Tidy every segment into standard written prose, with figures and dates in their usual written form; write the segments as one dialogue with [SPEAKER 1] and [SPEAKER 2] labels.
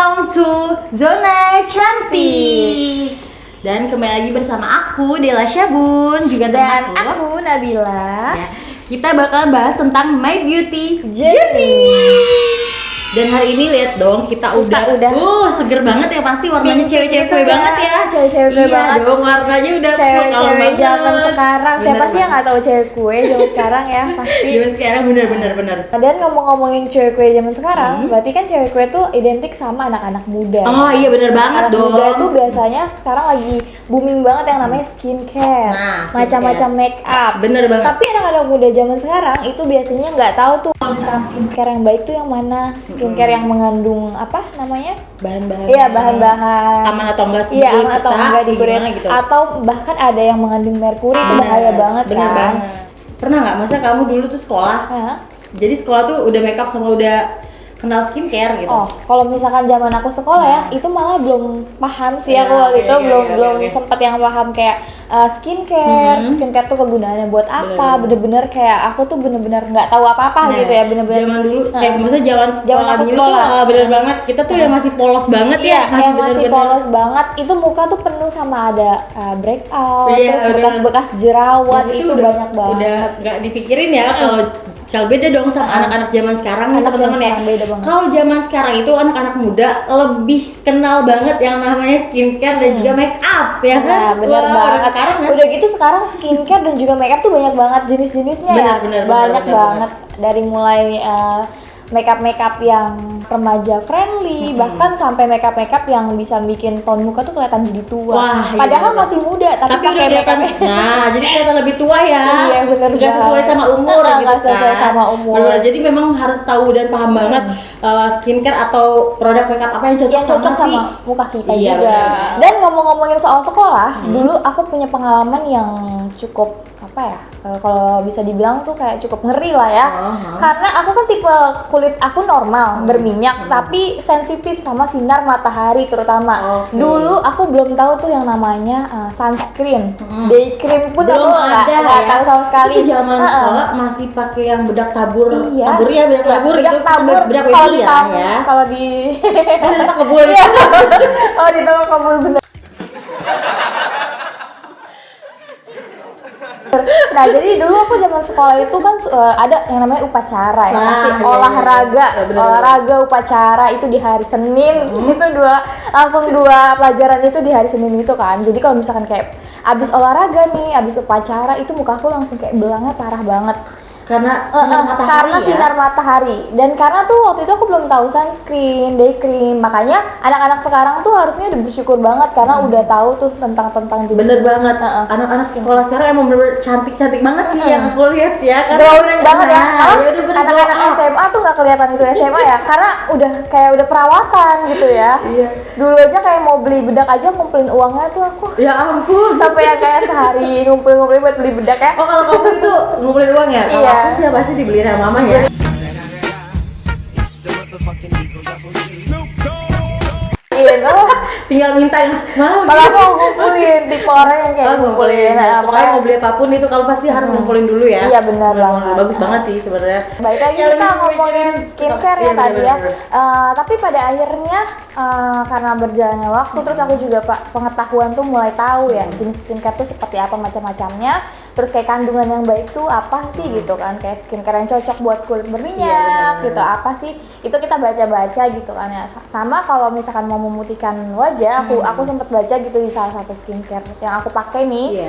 [SPEAKER 1] welcome to Zona Cantik. Dan kembali lagi bersama aku Dela Syabun juga
[SPEAKER 2] dan
[SPEAKER 1] teman
[SPEAKER 2] aku Nabila.
[SPEAKER 1] Ya, kita bakalan bahas tentang My Beauty
[SPEAKER 2] Journey.
[SPEAKER 1] Dan hari ini lihat dong kita udah seger banget ya, pasti warnanya cewek-cewek
[SPEAKER 2] gitu
[SPEAKER 1] banget ya.
[SPEAKER 2] Cewek-cewek
[SPEAKER 1] iya
[SPEAKER 2] banget.
[SPEAKER 1] dong, warnanya udah
[SPEAKER 2] cewek-cewek zaman sekarang.
[SPEAKER 1] Bener
[SPEAKER 2] Siapa sih yang
[SPEAKER 1] banget.
[SPEAKER 2] nggak tahu cewek kue zaman sekarang ya pasti.
[SPEAKER 1] Zaman sekarang bener.
[SPEAKER 2] Dan ngomong-ngomongin cewek kue zaman sekarang, berarti kan cewek kue tuh identik sama anak-anak muda.
[SPEAKER 1] Oh iya bener banget
[SPEAKER 2] anak
[SPEAKER 1] dong.
[SPEAKER 2] muda tuh biasanya sekarang lagi booming banget yang namanya skincare,
[SPEAKER 1] Nah,
[SPEAKER 2] macam-macam make up.
[SPEAKER 1] Bener banget.
[SPEAKER 2] Tapi anak-anak muda zaman sekarang itu biasanya nggak tahu tuh kalau misalnya skincare yang baik tuh yang mana, skincare yang mengandung apa namanya?
[SPEAKER 1] Bahan-bahan.
[SPEAKER 2] Iya, bahan-bahan
[SPEAKER 1] aman atau enggak sih?
[SPEAKER 2] Iya, aman atau enggak di kulit
[SPEAKER 1] gitu.
[SPEAKER 2] atau bahkan ada yang mengandung merkuri itu bahaya banget
[SPEAKER 1] bener
[SPEAKER 2] kan.
[SPEAKER 1] banget. Pernah nggak? Masa kamu dulu tuh sekolah?
[SPEAKER 2] Hah?
[SPEAKER 1] Jadi sekolah tuh udah makeup sama udah kenal skincare gitu.
[SPEAKER 2] Oh, kalau misalkan zaman aku sekolah ya, itu malah belum paham sih
[SPEAKER 1] Ya,
[SPEAKER 2] aku waktu itu
[SPEAKER 1] oke.
[SPEAKER 2] belum sempet yang paham kayak skincare tuh kegunaannya buat apa, bener-bener kayak aku tuh bener-bener nggak tahu apa-apa gitu ya, bener-bener.
[SPEAKER 1] Zaman dulu, maksudnya zaman
[SPEAKER 2] aku
[SPEAKER 1] dulu
[SPEAKER 2] sekolah.
[SPEAKER 1] tuh bener banget. Kita tuh yang masih polos banget
[SPEAKER 2] Iya,
[SPEAKER 1] ya, masih
[SPEAKER 2] masih polos banget. Itu muka tuh penuh sama ada breakout,
[SPEAKER 1] Iya,
[SPEAKER 2] terus bekas-bekas jerawat
[SPEAKER 1] Dan
[SPEAKER 2] itu
[SPEAKER 1] udah,
[SPEAKER 2] banyak banget.
[SPEAKER 1] Udah nggak dipikirin ya kalau beda dong sama anak-anak zaman sekarang nih teman-teman ya. Kalau zaman sekarang itu anak-anak muda lebih kenal banget yang namanya skincare dan juga make up ya kan.
[SPEAKER 2] Nah, benar banget. Udah gitu sekarang skincare dan juga make up tuh banyak banget jenis-jenisnya ya. Banyak banget dari mulai make up yang remaja friendly, bahkan sampai make up yang bisa bikin tone muka tuh kelihatan jadi tua.
[SPEAKER 1] Wah,
[SPEAKER 2] padahal masih muda tapi
[SPEAKER 1] udah kelihatan. Nah, jadi kelihatan lebih tua ya.
[SPEAKER 2] Iya, bener
[SPEAKER 1] Nggak sesuai sama umur gitu
[SPEAKER 2] nggak sesuai sama umur.
[SPEAKER 1] Bener, jadi memang harus tahu dan paham banget skincare atau produk make up apa yang cocok,
[SPEAKER 2] sama muka kita
[SPEAKER 1] iya,
[SPEAKER 2] juga.
[SPEAKER 1] bener.
[SPEAKER 2] Dan ngomong-ngomongin soal sekolah, dulu aku punya pengalaman yang cukup apa ya? Kalau bisa dibilang tuh kayak cukup ngeri lah ya. Karena aku kan tipe kulit aku normal, berminyak, tapi sensitif sama sinar matahari terutama. Dulu aku belum tahu tuh yang namanya sunscreen, day cream pun
[SPEAKER 1] belum
[SPEAKER 2] aku nggak tahu sama sekali.
[SPEAKER 1] Itu zaman sekolah masih pakai yang bedak tabur,
[SPEAKER 2] iya.
[SPEAKER 1] bedak tabur itu bedak baby ya.
[SPEAKER 2] Kalau di
[SPEAKER 1] di tempat kebul itu.
[SPEAKER 2] Oh, di tempat kebul bener. Nah, jadi dulu aku zaman sekolah itu kan ada yang namanya upacara ya, masih olahraga upacara itu di hari Senin. Itu langsung dua pelajaran itu di hari Senin itu kan. Jadi kalau misalkan kayak abis olahraga nih, abis upacara itu muka aku langsung kayak belangnya parah banget.
[SPEAKER 1] Karena
[SPEAKER 2] sinar matahari dan karena tuh waktu itu aku belum tahu sunscreen, day cream, makanya anak-anak sekarang tuh harusnya udah bersyukur banget karena udah tahu tuh tentang jenis.
[SPEAKER 1] Bener banget. Anak-anak sekolah sekarang emang bener cantik banget sih yang aku lihat ya.
[SPEAKER 2] Glowing banget ya.
[SPEAKER 1] Anak-anak
[SPEAKER 2] SMA tuh nggak kelihatan itu SMA ya, karena udah perawatan gitu ya.
[SPEAKER 1] Iya.
[SPEAKER 2] Dulu aja kayak mau beli bedak aja ngumpulin uangnya tuh aku.
[SPEAKER 1] Ya ampun.
[SPEAKER 2] Sampai yang kayak sehari ngumpulin buat beli bedak ya.
[SPEAKER 1] Oh, kalau kamu itu ngumpulin uang ya?
[SPEAKER 2] Iya.
[SPEAKER 1] Aku sih pasti dibeliin sama mama ya.
[SPEAKER 2] Iya,
[SPEAKER 1] tinggal minta yang mau.
[SPEAKER 2] kalau aku ngumpulin tipe orang yang kayak ngumpulin.
[SPEAKER 1] Pokoknya mau beli apapun itu kalau pasti harus ngumpulin dulu ya.
[SPEAKER 2] Iya, benar banget.
[SPEAKER 1] Bagus banget sih sebenarnya.
[SPEAKER 2] Baik lagi kita ngomongin skincare ya tadi ya. Tapi pada akhirnya karena berjalannya waktu, terus aku juga pengetahuan tuh mulai tahu ya jenis skincare tuh seperti apa macam-macamnya. Terus kayak kandungan yang baik tuh apa sih gitu kan, kayak skincare yang cocok buat kulit berminyak gitu apa sih, itu kita baca-baca gitu kan ya. Sama kalau misalkan mau memutihkan wajah, aku sempat baca gitu di salah satu skincare yang aku pakai nih.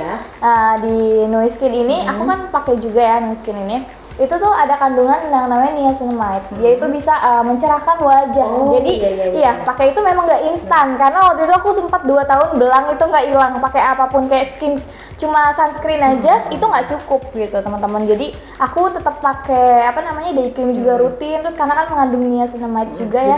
[SPEAKER 2] Di Noiskin ini aku kan pakai juga ya Noiskin ini. Itu tuh ada kandungan yang namanya niacinamide, yaitu bisa mencerahkan wajah. Jadi iya, pakai itu memang nggak instan karena waktu itu aku sempat 2 tahun belang itu nggak hilang, pakai apapun kayak cuma sunscreen aja itu nggak cukup gitu teman-teman. Jadi aku tetap pakai day cream juga rutin, terus karena kan mengandung niacinamide juga ya,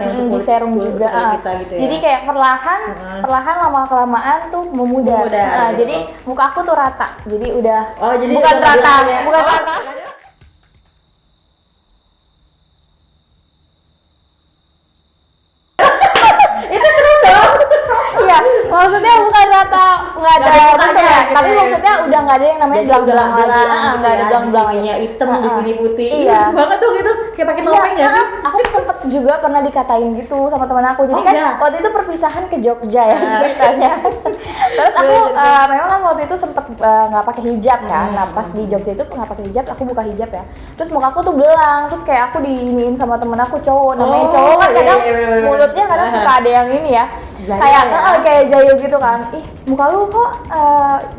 [SPEAKER 2] di serum juga.
[SPEAKER 1] Kita gitu ya.
[SPEAKER 2] Jadi kayak perlahan lama kelamaan tuh memudar. Jadi muka aku tuh rata. Jadi udah bukan rata. Itu seru dong. Iya, maksudnya maksudnya bukan rata nggak ada bentuk ya,
[SPEAKER 1] gitu
[SPEAKER 2] tapi
[SPEAKER 1] ya.
[SPEAKER 2] maksudnya udah nggak ada yang namanya
[SPEAKER 1] Jadi
[SPEAKER 2] belang-belang lagi,
[SPEAKER 1] gitu
[SPEAKER 2] nggak ada
[SPEAKER 1] ya,
[SPEAKER 2] belang-belang
[SPEAKER 1] di
[SPEAKER 2] lagi.
[SPEAKER 1] sininya hitam, di sini putih.
[SPEAKER 2] Iya.
[SPEAKER 1] Lucu banget dong itu, kayak pakai topeng nggak sih?
[SPEAKER 2] Aku sempet juga pernah dikatain gitu sama teman aku. Jadi
[SPEAKER 1] Oh,
[SPEAKER 2] kan
[SPEAKER 1] iya.
[SPEAKER 2] waktu itu perpisahan ke Jogja ya ceritanya. Terus aku memang kan waktu itu sempet nggak pakai hijab kan. Nah pas di Jogja itu nggak pakai hijab, aku buka hijab ya. Terus muka aku tuh belang. Terus kayak aku diiniin sama temen aku cowok. Namanya cowok kan
[SPEAKER 1] iya,
[SPEAKER 2] kadang
[SPEAKER 1] iya, bener-bener.
[SPEAKER 2] mulutnya kadang suka ada yang ini ya.
[SPEAKER 1] Jahil
[SPEAKER 2] Kayak
[SPEAKER 1] ya?
[SPEAKER 2] kayak jayo gitu kan. Ih muka lu kok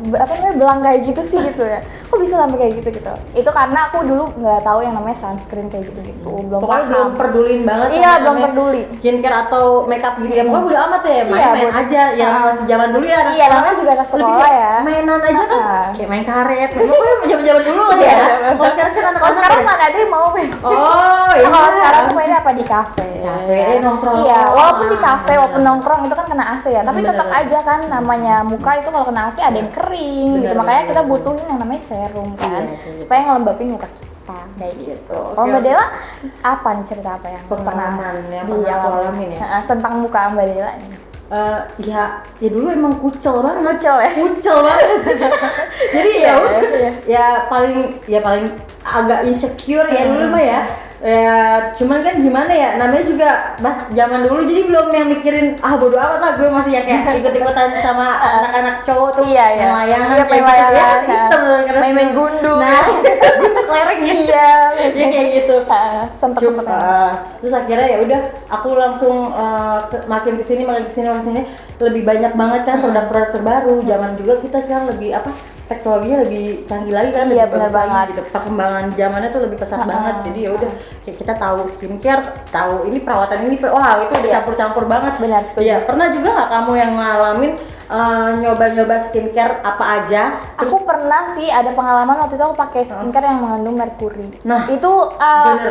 [SPEAKER 2] apa namanya belang kayak gitu sih gitu ya. Kok bisa sampai kayak gitu gitu. Itu karena aku dulu nggak tahu yang namanya sunscreen kayak gitu gitu. Belum
[SPEAKER 1] Pokoknya
[SPEAKER 2] paham.
[SPEAKER 1] belum peduliin banget
[SPEAKER 2] Iya,
[SPEAKER 1] sama
[SPEAKER 2] belum
[SPEAKER 1] namanya
[SPEAKER 2] peduli.
[SPEAKER 1] skincare atau makeup gitu ya. Pokoknya udah amat ya, main-main
[SPEAKER 2] buat-
[SPEAKER 1] aja. Yang masih zaman dulu ya anak
[SPEAKER 2] Iya,
[SPEAKER 1] sekolah
[SPEAKER 2] namanya juga anak
[SPEAKER 1] lebih
[SPEAKER 2] sekolah
[SPEAKER 1] kayak
[SPEAKER 2] ya.
[SPEAKER 1] mainan aja kan, kayak main karet. Pokoknya zaman-zaman dulu lah
[SPEAKER 2] Iya,
[SPEAKER 1] ya.
[SPEAKER 2] bener.
[SPEAKER 1] Kalau sekarang kan
[SPEAKER 2] Kalau
[SPEAKER 1] anak-anak
[SPEAKER 2] sekarang
[SPEAKER 1] udah-
[SPEAKER 2] mana ada yang mau main?
[SPEAKER 1] Oh, iya.
[SPEAKER 2] Kalau sekarang tuh mainnya apa di kafe?
[SPEAKER 1] Kafe, nongkrong.
[SPEAKER 2] Iya, walaupun di kafe, walaupun nongkrong itu kan kena AC ya, tapi
[SPEAKER 1] Bener.
[SPEAKER 2] tetap aja kan namanya muka itu kalau kena AC ada yang kering gitu.
[SPEAKER 1] Bener,
[SPEAKER 2] Makanya
[SPEAKER 1] bener,
[SPEAKER 2] kita
[SPEAKER 1] bener.
[SPEAKER 2] butuhin yang namanya serum kan,
[SPEAKER 1] Iya, betul.
[SPEAKER 2] supaya ngelembapin muka kita kayak gitu. Kalau
[SPEAKER 1] Oke,
[SPEAKER 2] Mbak
[SPEAKER 1] oke.
[SPEAKER 2] Dela apa nih cerita apa yang
[SPEAKER 1] Pengalaman yang
[SPEAKER 2] di
[SPEAKER 1] pernah aku
[SPEAKER 2] alami?
[SPEAKER 1] alamin ya?
[SPEAKER 2] Tentang muka Mbak Dela nih.
[SPEAKER 1] Ya dulu emang kucel banget.
[SPEAKER 2] Kucel ya?
[SPEAKER 1] Kucel banget. Jadi
[SPEAKER 2] Iya,
[SPEAKER 1] ya udah,
[SPEAKER 2] iya.
[SPEAKER 1] ya paling agak insecure ya dulu mah ya. Ya cuman kan gimana ya, namanya juga mas zaman dulu jadi belum yang mikirin bodo amat lah, gue masih ya kayak ikut-ikutan sama anak-anak cowok tuh
[SPEAKER 2] Iya, iya.
[SPEAKER 1] layangan
[SPEAKER 2] Iya,
[SPEAKER 1] kayak
[SPEAKER 2] main
[SPEAKER 1] gitu ya,
[SPEAKER 2] layangan,
[SPEAKER 1] hitam karena
[SPEAKER 2] main-main gundu.
[SPEAKER 1] nah kelereng ya.
[SPEAKER 2] Iya,
[SPEAKER 1] Ya kayak gitu.
[SPEAKER 2] sempet-sempet.
[SPEAKER 1] Terus akhirnya ya udah aku langsung makin kesini lebih banyak banget kan produk-produk terbaru. Zaman juga kita sekarang lebih teknologinya lebih canggih lagi kan,
[SPEAKER 2] Iya,
[SPEAKER 1] lebih bagus
[SPEAKER 2] bener
[SPEAKER 1] lagi
[SPEAKER 2] banget.
[SPEAKER 1] gitu. Perkembangan zamannya tuh lebih pesat banget. Jadi ya udah kayak kita tahu skincare, tahu ini perawatan ini wah itu udah campur-campur banget.
[SPEAKER 2] Benar, setuju.
[SPEAKER 1] Iya, pernah juga nggak kamu yang ngalamin nyoba-nyoba skincare apa aja?
[SPEAKER 2] Aku pernah sih ada pengalaman waktu itu aku pakai skincare yang mengandung merkuri.
[SPEAKER 1] Nah,
[SPEAKER 2] itu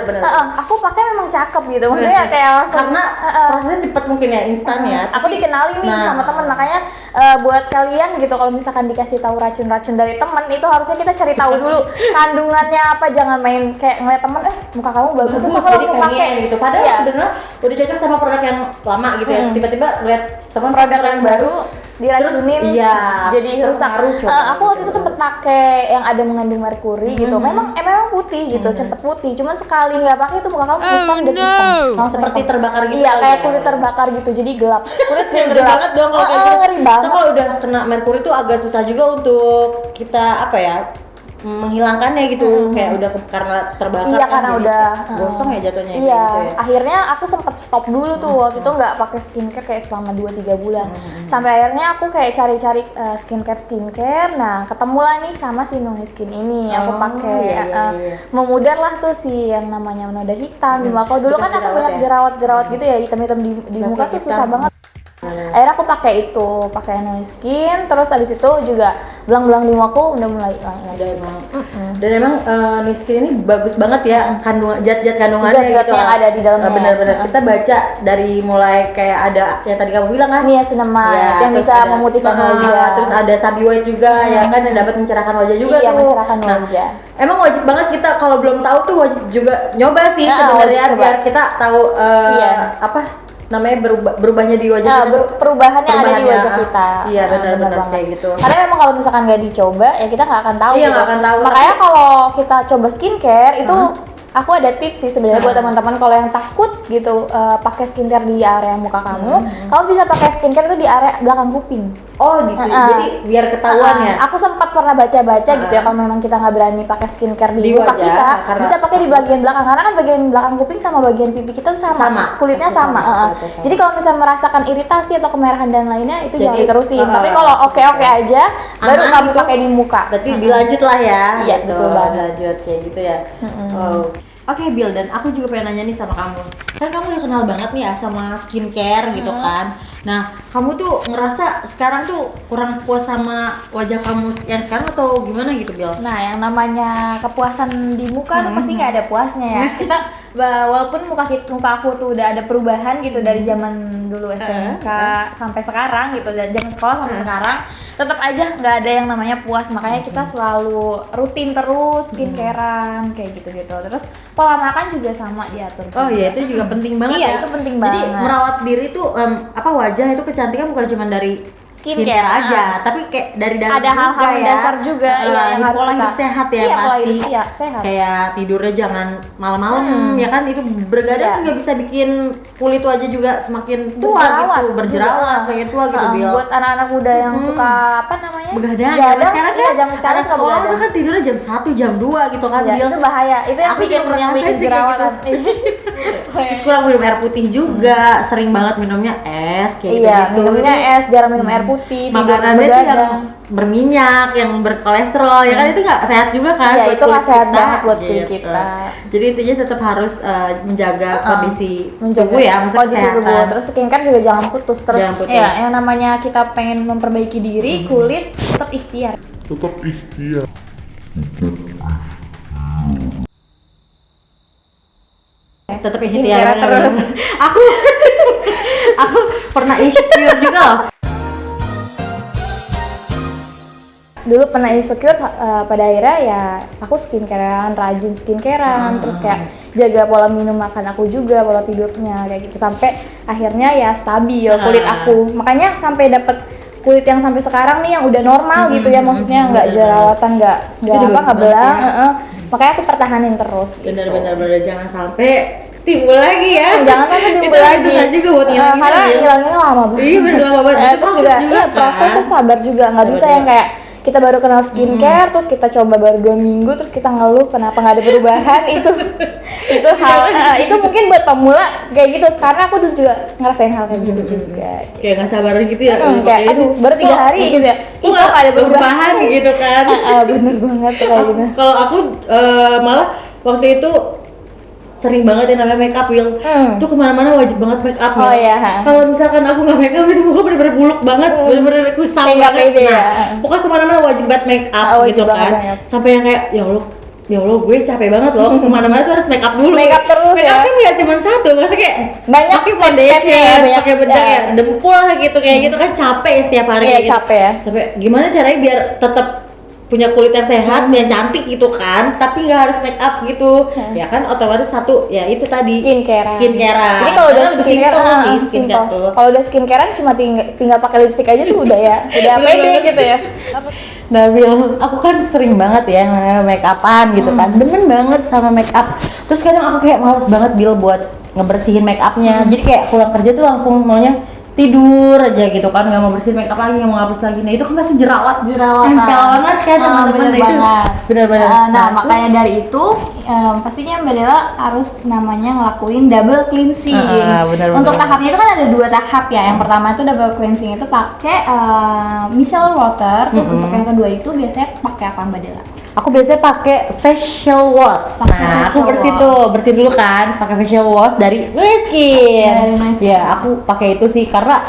[SPEAKER 1] bener.
[SPEAKER 2] aku pakai memang cakep gitu. Maksudnya kayak langsung
[SPEAKER 1] karena prosesnya cepet mungkin ya, instan ya.
[SPEAKER 2] aku dikenalin nih
[SPEAKER 1] Nah.
[SPEAKER 2] sama temen, makanya buat kalian gitu kalau misalkan dikasih tahu racun-racun dari temen itu harusnya kita cari tahu dulu kandungannya apa, jangan main kayak ngeliat temen muka kamu bagus terus aku
[SPEAKER 1] jadi
[SPEAKER 2] langsung
[SPEAKER 1] pengen
[SPEAKER 2] pakai
[SPEAKER 1] gitu. Padahal
[SPEAKER 2] Iya.
[SPEAKER 1] sebenarnya udah cocok sama produk yang lama gitu ya. Tiba-tiba lihat teman
[SPEAKER 2] produk yang baru diracunin
[SPEAKER 1] terus, iya,
[SPEAKER 2] jadi rusak.
[SPEAKER 1] terpengaruh, coba.
[SPEAKER 2] Aku waktu itu sempet pakai yang ada mengandung merkuri gitu. Memang putih gitu, cepet putih. Cuman sekali nggak pakai itu muka kamu kusam dan hitam. Langsung
[SPEAKER 1] seperti
[SPEAKER 2] hitam.
[SPEAKER 1] terbakar gitu.
[SPEAKER 2] Iya,
[SPEAKER 1] kali
[SPEAKER 2] kayak
[SPEAKER 1] ya.
[SPEAKER 2] kulit terbakar gitu. Jadi gelap. Kulit jadi
[SPEAKER 1] Ngeri
[SPEAKER 2] gelap.
[SPEAKER 1] banget dong kalau kayak gitu.
[SPEAKER 2] Ngeri banget.
[SPEAKER 1] So, kalau udah kena merkuri itu agak susah juga untuk kita menghilangkannya gitu. Kayak udah karena terbakar.
[SPEAKER 2] Iya,
[SPEAKER 1] kan,
[SPEAKER 2] karena
[SPEAKER 1] jadi
[SPEAKER 2] udah
[SPEAKER 1] kayak gosong ya jatuhnya
[SPEAKER 2] Iya,
[SPEAKER 1] kayak gitu ya.
[SPEAKER 2] akhirnya aku sempat stop dulu tuh waktu itu nggak pakai skincare kayak selama 2-3 bulan. Sampai akhirnya aku kayak cari-cari skincare. Nah, ketemulah nih sama si Nuniskin ini. Aku
[SPEAKER 1] Oh,
[SPEAKER 2] pakai
[SPEAKER 1] iya.
[SPEAKER 2] memudar lah tuh si yang namanya noda hitam di muka. Dulu kan
[SPEAKER 1] Bekas
[SPEAKER 2] aku
[SPEAKER 1] jerawat
[SPEAKER 2] banyak
[SPEAKER 1] ya?
[SPEAKER 2] jerawat-jerawat gitu ya, hitam-hitam di
[SPEAKER 1] Bekas
[SPEAKER 2] muka tuh
[SPEAKER 1] hitam.
[SPEAKER 2] susah banget. Akhirnya aku pakai itu, pakai Nuniskin, terus abis itu juga belang-belang di mukaku udah mulai hilang lagi.
[SPEAKER 1] Dan emang Nuskin ini bagus banget ya, kandungan zat-zat kandungannya
[SPEAKER 2] Zat-zat
[SPEAKER 1] gitu.
[SPEAKER 2] yang ada di dalamnya.
[SPEAKER 1] Benar-benar kita baca dari mulai kayak ada yang tadi kamu bilang kan.
[SPEAKER 2] Niacinamide
[SPEAKER 1] Ya,
[SPEAKER 2] yang
[SPEAKER 1] terus
[SPEAKER 2] bisa
[SPEAKER 1] ada-
[SPEAKER 2] memutihkan
[SPEAKER 1] Ah,
[SPEAKER 2] wajah.
[SPEAKER 1] Terus ada Sabi White juga ya kan, yang dapat mencerahkan wajah juga
[SPEAKER 2] Iya,
[SPEAKER 1] tuh.
[SPEAKER 2] mencerahkan
[SPEAKER 1] Nah,
[SPEAKER 2] wajah.
[SPEAKER 1] emang wajib banget kita kalau belum tahu tuh wajib juga nyoba sih
[SPEAKER 2] Nah,
[SPEAKER 1] sebenarnya
[SPEAKER 2] wajib coba.
[SPEAKER 1] biar kita tahu
[SPEAKER 2] Iya.
[SPEAKER 1] namanya berubahnya di wajah kita tuh.
[SPEAKER 2] Perubahan yang ada di
[SPEAKER 1] Perubahannya,
[SPEAKER 2] wajah kita.
[SPEAKER 1] Iya, benar-benar
[SPEAKER 2] banget.
[SPEAKER 1] kayak gitu.
[SPEAKER 2] Karena memang kalau misalkan nggak dicoba ya kita nggak akan tahu.
[SPEAKER 1] Iya,
[SPEAKER 2] gitu.
[SPEAKER 1] nggak akan tahu,
[SPEAKER 2] Makanya kalau kita coba skincare itu aku ada tips sih sebenarnya buat teman-teman kalau yang takut gitu pakai skincare di area muka kamu bisa pakai skincare itu di area belakang kuping.
[SPEAKER 1] Oh, di sini. Jadi biar ketahuan ya.
[SPEAKER 2] Aku sempat pernah baca-baca gitu ya, kalau memang kita nggak berani pakai skincare di,
[SPEAKER 1] Di
[SPEAKER 2] muka
[SPEAKER 1] wajah,
[SPEAKER 2] kita,
[SPEAKER 1] karena-
[SPEAKER 2] bisa pakai di bagian belakang karena kan bagian belakang kuping sama bagian pipi kita tuh
[SPEAKER 1] Sama.
[SPEAKER 2] kulitnya
[SPEAKER 1] Pasti
[SPEAKER 2] sama.
[SPEAKER 1] sama, kulitnya sama.
[SPEAKER 2] Jadi kalau misalnya merasakan iritasi atau kemerahan dan lainnya itu jangan
[SPEAKER 1] Jadi,
[SPEAKER 2] diterusin. Tapi
[SPEAKER 1] ah,
[SPEAKER 2] kalau oke-oke aja, baru
[SPEAKER 1] Aman
[SPEAKER 2] kamu
[SPEAKER 1] gitu.
[SPEAKER 2] pakai di muka.
[SPEAKER 1] Berarti dilanjut lah ya.
[SPEAKER 2] Iya,
[SPEAKER 1] gitu.
[SPEAKER 2] betul banget.
[SPEAKER 1] Lanjut kayak gitu ya. Oh. Oke Bill, dan aku juga pengen nanya nih sama kamu. Kan kamu udah kenal banget nih ya sama skincare gitu kan. Nah, kamu tuh ngerasa sekarang tuh kurang puas sama wajah kamu yang sekarang atau gimana gitu Bill?
[SPEAKER 2] Nah, yang namanya kepuasan di muka tuh pasti nggak ada puasnya ya. Kita walaupun muka aku tuh udah ada perubahan gitu dari zaman dulu SMK sampai sekarang gitu, dari zaman sekolah sampai sekarang, tetap aja nggak ada yang namanya puas. Makanya kita selalu rutin terus skincarean kayak gitu-gitu. Terus pola makan juga sama diatur.
[SPEAKER 1] Oh iya, itu juga penting banget
[SPEAKER 2] Iya,
[SPEAKER 1] ya.
[SPEAKER 2] itu penting
[SPEAKER 1] Jadi
[SPEAKER 2] banget.
[SPEAKER 1] merawat diri tuh wajah itu kecantikan bukan cuma dari skincare aja, tapi kayak dari dalam
[SPEAKER 2] ada hal-hal
[SPEAKER 1] juga
[SPEAKER 2] dasar juga yang harus
[SPEAKER 1] pola
[SPEAKER 2] kita
[SPEAKER 1] hidup sehat ya,
[SPEAKER 2] iya, pola
[SPEAKER 1] pasti
[SPEAKER 2] hidup sehat.
[SPEAKER 1] kayak tidurnya jangan malam-malam ya kan, itu begadang juga bisa bikin kulit wajah juga semakin tua gitu, berjerawat semakin tua gitu Bil.
[SPEAKER 2] Buat anak-anak muda yang suka apa namanya
[SPEAKER 1] begadang
[SPEAKER 2] sekarang kan zaman sekarang
[SPEAKER 1] anak sekolah tuh kan tidurnya jam 1 jam 2 gitu kan Bil.
[SPEAKER 2] Itu bahaya, itu yang bikin jerawatan
[SPEAKER 1] terus kurang minum air putih juga, sering banget minumnya es kayak gitu.
[SPEAKER 2] Minumnya es, jarang minum air putih,
[SPEAKER 1] makanannya itu yang berminyak, yang berkolesterol ya kan, itu nggak sehat juga kan buat
[SPEAKER 2] itu nggak sehat
[SPEAKER 1] kita,
[SPEAKER 2] banget buat kulit
[SPEAKER 1] gitu.
[SPEAKER 2] kita.
[SPEAKER 1] Jadi intinya tetap harus menjaga kondisi
[SPEAKER 2] menjaga
[SPEAKER 1] tubuh ya, maksudnya
[SPEAKER 2] kondisi tubuh. Terus skincare juga jangan putus. Terus
[SPEAKER 1] jangan putus.
[SPEAKER 2] Ya, yang namanya kita pengen memperbaiki diri, kulit tetap ikhtiar.
[SPEAKER 1] Tetap ikhtiar terus. aku pernah insecure juga loh.
[SPEAKER 2] Dulu pernah insecure, pada akhirnya ya aku skincarean, rajin skincarean, terus kayak jaga pola minum makan aku juga, pola tidurnya kayak gitu, sampai akhirnya ya stabil kulit aku. Makanya sampai dapet kulit yang sampai sekarang nih yang udah normal gitu ya, maksudnya nggak jerawatan, nggak belang. Makanya aku pertahanin terus.
[SPEAKER 1] Bener-bener jangan sampai timbul lagi ya.
[SPEAKER 2] Jangan sampai timbul lagi.
[SPEAKER 1] Susah juga buat ngilangin.
[SPEAKER 2] Karena ngilanginnya lama banget.
[SPEAKER 1] Iya bener lama banget. Itu
[SPEAKER 2] Terus
[SPEAKER 1] proses juga kan.
[SPEAKER 2] Proses terus sabar juga. Nggak bisa yang kayak kita baru kenal skincare, terus kita coba baru 2 minggu, terus kita ngeluh kenapa nggak ada perubahan. itu hal itu mungkin buat pemula kayak gitu. Karena aku dulu juga ngerasain hal kayak gitu juga.
[SPEAKER 1] Kayak nggak sabar gitu ya.
[SPEAKER 2] Kayak aduh baru 3 hari gitu ya. Kok nggak ada perubahan
[SPEAKER 1] gitu kan.
[SPEAKER 2] Bener banget kayak gitu.
[SPEAKER 1] Kalau aku malah waktu itu sering banget yang namanya make up Will. Tuh kemana-mana wajib banget make up.
[SPEAKER 2] Oh iya.
[SPEAKER 1] Kalau misalkan aku nggak make up itu muka bener-bener buluk banget, bener-bener kusam banget. Pokoknya kemana-mana wajib banget make up gitu kan. Sampai yang kayak ya Allah gue capek banget loh, kemana-mana tuh harus make up dulu.
[SPEAKER 2] Make up terus
[SPEAKER 1] make up kan nggak cuma satu, maksudnya kayak
[SPEAKER 2] banyak
[SPEAKER 1] pakai foundation, pakai bedak ya,
[SPEAKER 2] step.
[SPEAKER 1] dempul gitu kayak gitu kan, capek ya setiap hari.
[SPEAKER 2] Iya,
[SPEAKER 1] gitu.
[SPEAKER 2] capek ya.
[SPEAKER 1] Sampai gimana caranya biar tetap punya kulit yang sehat, yang cantik gitu kan, tapi nggak harus make up gitu, ya kan otomatis satu ya itu tadi
[SPEAKER 2] skincarean.
[SPEAKER 1] Jadi
[SPEAKER 2] kalau udah
[SPEAKER 1] lebih
[SPEAKER 2] skincare
[SPEAKER 1] sih skincare tuh.
[SPEAKER 2] Kalau udah skincarean cuma tinggal pakai lipstick aja tuh udah ya, udah pede gitu ya.
[SPEAKER 1] Nah Bil, aku kan sering banget ya make upan gitu kan, demen banget sama make up. Terus kadang aku kayak males banget Bil buat ngebersihin make upnya, jadi kayak pulang kerja tuh langsung maunya tidur aja gitu kan, nggak mau bersihin make up lagi, nggak mau hapus lagi. Nah itu kan pasti jerawatan nempel banget kan teman-teman itu benar-benar.
[SPEAKER 2] Nah makanya dari itu pastinya Mbak Dela harus namanya ngelakuin double cleansing. Untuk tahapnya itu kan ada 2 tahap ya. Yang pertama itu double cleansing itu pakai micellar water, terus untuk yang kedua itu biasanya pakai apa Mbak Dela?
[SPEAKER 1] Aku biasanya pakai facial wash. Aku bersih dulu kan, pakai facial wash dari Noeskin. Ya, aku pakai itu sih karena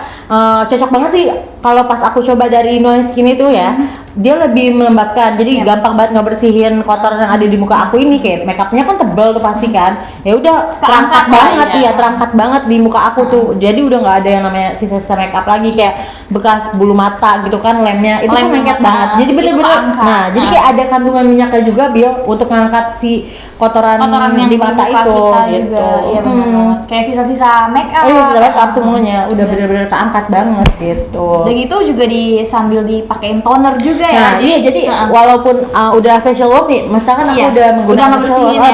[SPEAKER 1] cocok banget sih kalau pas aku coba dari Noeskin itu ya. Dia lebih melembabkan, jadi gampang banget ngebersihin kotoran yang ada di muka aku ini. Kayak make upnya kan tebel tuh pasti kan, ya udah terangkat banget ya, terangkat banget di muka aku tuh. Jadi udah nggak ada yang namanya sisa-sisa make up lagi kayak bekas bulu mata gitu kan, lemnya itu kan lengket banget. Jadi bener-bener, nah jadi kayak ada kandungan minyaknya juga Bil untuk ngangkat si kotoran yang di mata itu gitu.
[SPEAKER 2] Iya benar banget. Kayak sisa-sisa make up.
[SPEAKER 1] Sisa make up semuanya udah bener-bener keangkat banget gitu.
[SPEAKER 2] Dan itu juga sambil dipakein toner juga.
[SPEAKER 1] Nah, jadi walaupun udah facial wash nih, misalkan aku udah menggunakan bersihin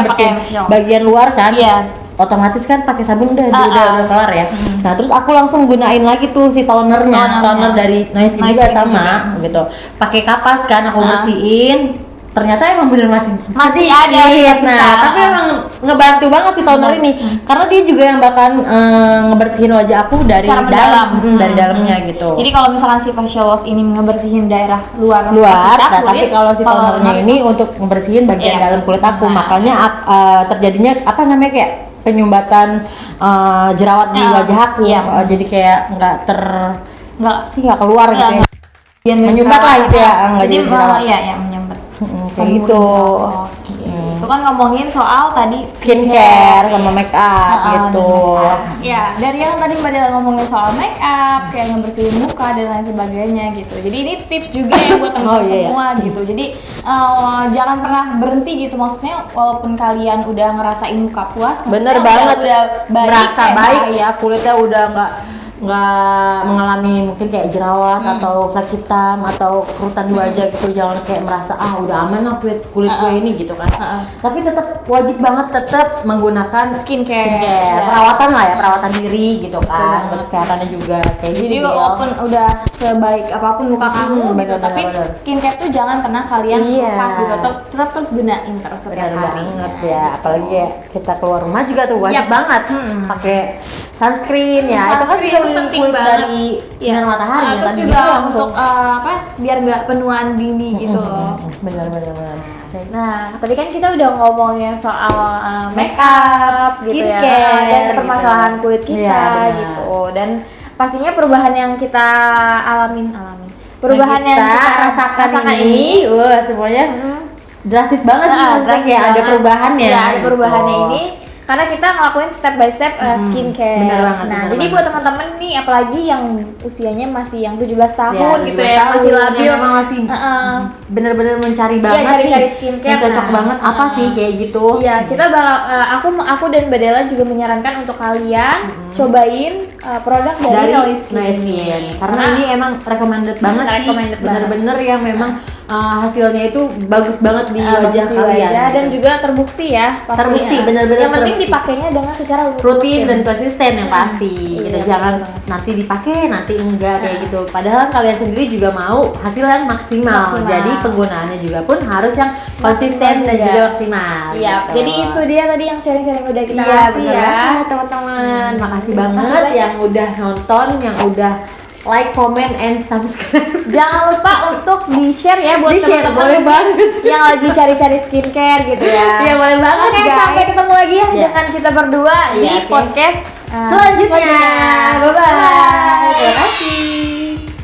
[SPEAKER 1] bagian luar kan, otomatis kan pakai sabun udah kelar ya. Nah, terus aku langsung gunain lagi tuh si toner dari Noeskin juga sama gitu. Pakai kapas kan aku bersihin. Ternyata emang bener masih
[SPEAKER 2] ada sisa-sisa.
[SPEAKER 1] Nah, tapi emang ngebantu banget si toner ini karena dia juga yang bakal ngebersihin wajah aku dari dalam, dari dalamnya gitu.
[SPEAKER 2] Jadi kalau misalkan si facial wash ini ngebersihin daerah luar
[SPEAKER 1] kita, tapi kalau si tonernya ini untuk ngebersihin bagian dalam kulit aku, makanya terjadinya apa namanya kayak penyumbatan jerawat di wajah aku. Jadi kayak nggak keluar gitu ya. Menyumbat lah gitu ya, nggak jadi jerawat.
[SPEAKER 2] Iya, menyumbat.
[SPEAKER 1] Kayak gitu.
[SPEAKER 2] Itu kan ngomongin soal tadi
[SPEAKER 1] skincare sama make up gitu.
[SPEAKER 2] Ya, dari yang tadi Mbak Dela ngomongin soal make up, kayak ngebersihin muka dan lain sebagainya gitu. Jadi ini tips juga ya buat teman-teman semua gitu. Jadi jangan pernah berhenti gitu, maksudnya walaupun kalian udah ngerasain muka puas,
[SPEAKER 1] bener banget,
[SPEAKER 2] udah
[SPEAKER 1] merasa baik ya, kulitnya udah mengalami mungkin kayak jerawat atau flek hitam atau kerutan di wajah gitu, jangan kayak merasa udah aman lah kulit gue ini gitu kan. Tapi tetap wajib banget tetap menggunakan skincare. Perawatan lah ya, perawatan diri gitu kan, buat kesehatannya juga kayak gitu.
[SPEAKER 2] Jadi walaupun udah sebaik apapun muka kamu gitu, tapi skincare tuh jangan pernah kalian lepas gitu, tetap terus gunain terus setiap hari.
[SPEAKER 1] Banget ya, apalagi ya kita keluar rumah juga tuh wajib banget pakai sunscreen ya. Itu kan juga
[SPEAKER 2] penting
[SPEAKER 1] kulit
[SPEAKER 2] banget
[SPEAKER 1] dari sinar matahari ya,
[SPEAKER 2] terus
[SPEAKER 1] tadi
[SPEAKER 2] juga
[SPEAKER 1] bilang
[SPEAKER 2] untuk biar nggak penuaan dini gitu loh.
[SPEAKER 1] benar.
[SPEAKER 2] Nah, tadi kan kita udah ngomongin soal make up gitu ya,
[SPEAKER 1] skincare,
[SPEAKER 2] dan permasalahan kulit kita
[SPEAKER 1] Iya,
[SPEAKER 2] gitu. Dan pastinya perubahan yang kita alamin, perubahan yang kita rasakan ini,
[SPEAKER 1] semuanya drastis banget sih, maksudnya kayak ada perubahannya.
[SPEAKER 2] Ya, ada
[SPEAKER 1] gitu.
[SPEAKER 2] perubahannya ini. Karena kita ngelakuin step by step skincare.
[SPEAKER 1] Bener banget,
[SPEAKER 2] Nah,
[SPEAKER 1] bener
[SPEAKER 2] jadi
[SPEAKER 1] banget.
[SPEAKER 2] buat teman-teman nih, apalagi yang usianya masih yang 17 tahun gitu
[SPEAKER 1] 17
[SPEAKER 2] ya,
[SPEAKER 1] tahun,
[SPEAKER 2] masih labil,
[SPEAKER 1] yang memang masih bener-bener mencari banget
[SPEAKER 2] cari-cari
[SPEAKER 1] nih,
[SPEAKER 2] skincare.
[SPEAKER 1] yang cocok banget apa sih kayak gitu.
[SPEAKER 2] Iya, kita bakal aku dan Mbak Della juga menyarankan untuk kalian cobain produk dari Noi Skin.
[SPEAKER 1] Karena ini emang recommended banget sih,
[SPEAKER 2] recommended
[SPEAKER 1] bener-bener yang memang hasilnya itu bagus banget di wajah
[SPEAKER 2] bagus di
[SPEAKER 1] kalian
[SPEAKER 2] wajah, dan
[SPEAKER 1] gitu.
[SPEAKER 2] juga terbukti ya pasti.
[SPEAKER 1] Terbukti, bener-bener
[SPEAKER 2] yang penting
[SPEAKER 1] terbukti.
[SPEAKER 2] dipakainya dengan secara
[SPEAKER 1] rutin dan konsisten yang pasti gitu.
[SPEAKER 2] Iya,
[SPEAKER 1] Jangan
[SPEAKER 2] betul.
[SPEAKER 1] nanti dipakai nanti enggak kayak gitu, padahal kalian sendiri juga mau hasil yang maksimal. Jadi penggunaannya juga pun harus yang konsisten dan juga maksimal.
[SPEAKER 2] Iya,
[SPEAKER 1] gitu.
[SPEAKER 2] jadi itu dia tadi yang sharing-sharing udah kita
[SPEAKER 1] Iya,
[SPEAKER 2] kasih
[SPEAKER 1] bener
[SPEAKER 2] ya.
[SPEAKER 1] banget, teman-teman. Makasih banget
[SPEAKER 2] banyak.
[SPEAKER 1] yang udah nonton, yang udah like, comment, and subscribe.
[SPEAKER 2] Jangan lupa untuk di-share ya buat
[SPEAKER 1] Di-share,
[SPEAKER 2] teman-teman
[SPEAKER 1] boleh banget.
[SPEAKER 2] yang lagi cari-cari skincare gitu ya.
[SPEAKER 1] Iya, boleh banget,
[SPEAKER 2] Oke,
[SPEAKER 1] guys.
[SPEAKER 2] sampai ketemu lagi ya
[SPEAKER 1] Iya.
[SPEAKER 2] dengan kita berdua di
[SPEAKER 1] Iya, oke.
[SPEAKER 2] podcast
[SPEAKER 1] Selanjutnya. Bye-bye.
[SPEAKER 2] Bye.
[SPEAKER 1] Terima kasih.